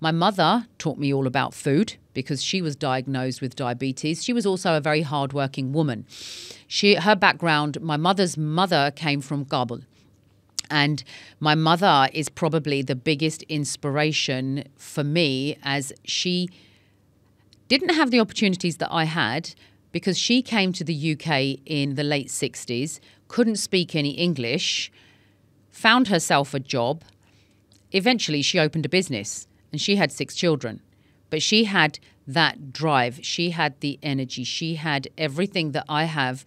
My mother taught me all about food because she was diagnosed with diabetes. She was also a very hardworking woman. Her background, my mother's mother came from Kabul. And my mother is probably the biggest inspiration for me, as she didn't have the opportunities that I had because she came to the UK in the late 60s, couldn't speak any English, found herself a job. Eventually, she opened a business and she had 6 children. But she had that drive. She had the energy. She had everything that I have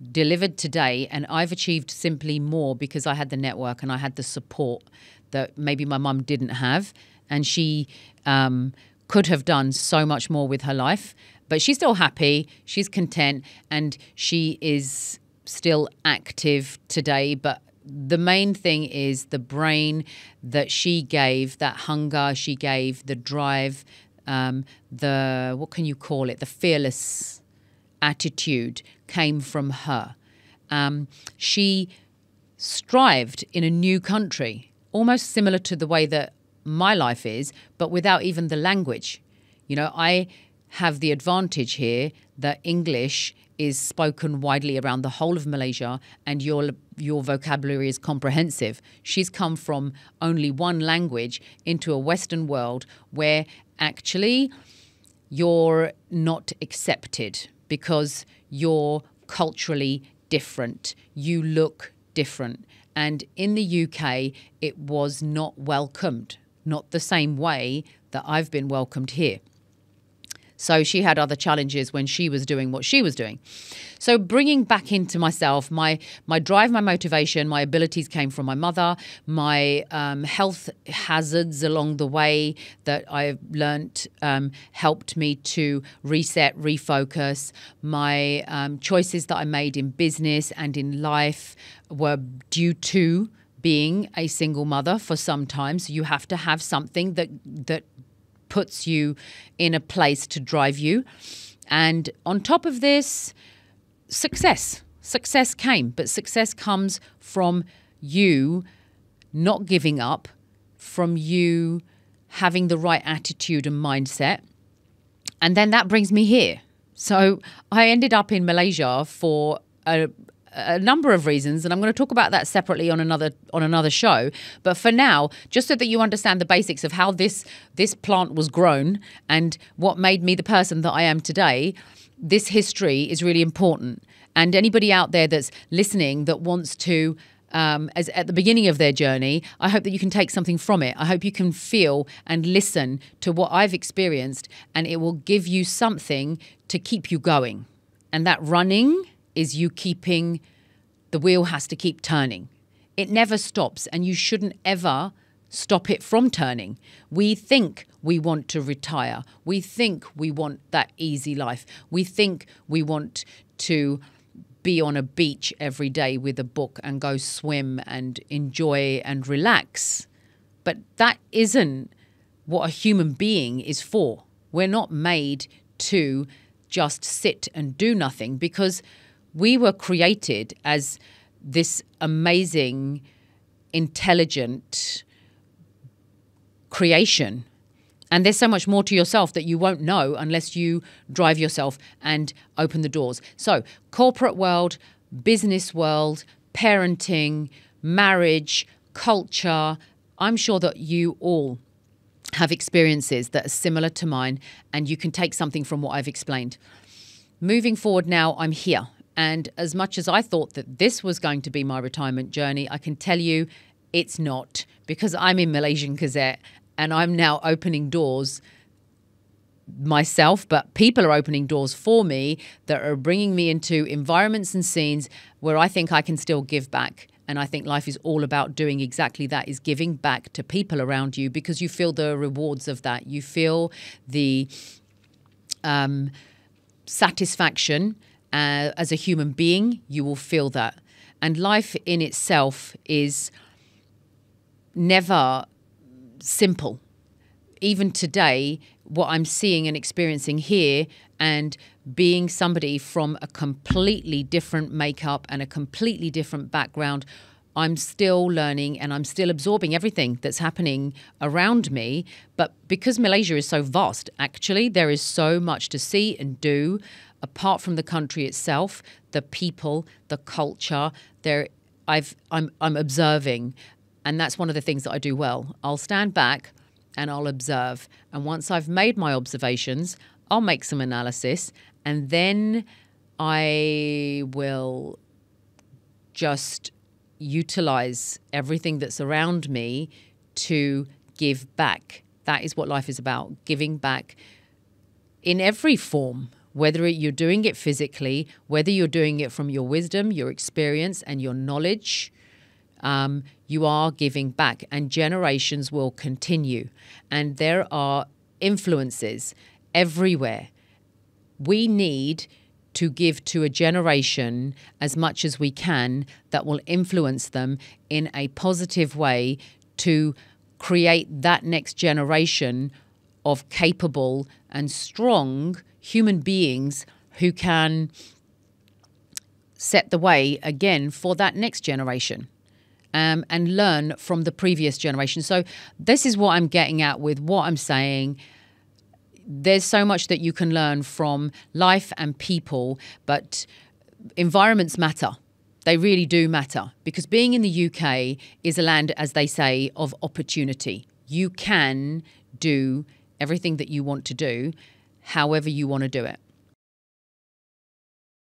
delivered today, and I've achieved simply more because I had the network and I had the support that maybe my mum didn't have, and she could have done so much more with her life. But she's still happy, she's content, and she is still active today. But the main thing is the brain that she gave, that hunger she gave, the drive, what can you call it, the fearless attitude came from her. She strived in a new country, almost similar to the way that my life is, but without even the language. You know, I have the advantage here that English is spoken widely around the whole of Malaysia, and your vocabulary is comprehensive. She's come from only one language into a Western world where actually you're not accepted because you're culturally different. You look different. And in the UK, it was not welcomed, not the same way that I've been welcomed here. So she had other challenges when she was doing what she was doing. So bringing back into myself, my drive, my motivation, my abilities came from my mother. My health hazards along the way that I've learnt helped me to reset, refocus. My choices that I made in business and in life were due to being a single mother for some time. So you have to have something that puts you in a place to drive you. And on top of this, success came, but success comes from you not giving up, from you having the right attitude and mindset. And then that brings me here. So I ended up in Malaysia for a number of reasons, and I'm going to talk about that separately on another show. But for now, just so that you understand the basics of how this plant was grown and what made me the person that I am today, this history is really important. And anybody out there that's listening that wants to, as at the beginning of their journey, I hope that you can take something from it. I hope you can feel and listen to what I've experienced, and it will give you something to keep you going. And that running is you keeping, the wheel has to keep turning. It never stops, and you shouldn't ever stop it from turning. We think we want to retire. We think we want that easy life. We think we want to be on a beach every day with a book and go swim and enjoy and relax. But that isn't what a human being is for. We're not made to just sit and do nothing, because we were created as this amazing, intelligent creation. And there's so much more to yourself that you won't know unless you drive yourself and open the doors. So corporate world, business world, parenting, marriage, culture, I'm sure that you all have experiences that are similar to mine, and you can take something from what I've explained. Moving forward now, I'm here. And as much as I thought that this was going to be my retirement journey, I can tell you it's not, because I'm in MalaysiaGazette and I'm now opening doors myself, but people are opening doors for me that are bringing me into environments and scenes where I think I can still give back. And I think life is all about doing exactly that, is giving back to people around you, because you feel the rewards of that. You feel the satisfaction. As a human being, you will feel that. And life in itself is never simple. Even today, what I'm seeing and experiencing here, and being somebody from a completely different makeup and a completely different background, I'm still learning and I'm still absorbing everything that's happening around me. But because Malaysia is so vast, actually, there is so much to see and do apart from the country itself, the people, the culture. I'm observing, and that's one of the things that I do well. I'll stand back and I'll observe. And once I've made my observations, I'll make some analysis, and then I will just utilize everything that's around me to give back. That is what life is about, giving back in every form, whether you're doing it physically, whether you're doing it from your wisdom, your experience, and your knowledge. You are giving back, and generations will continue. And there are influences everywhere. We need to give to a generation as much as we can that will influence them in a positive way to create that next generation of capable and strong human beings who can set the way again for that next generation. And learn from the previous generation. So this is what I'm getting at with what I'm saying. There's so much that you can learn from life and people, but environments matter. They really do matter, because being in the UK is a land, as they say, of opportunity. You can do everything that you want to do, however you want to do it.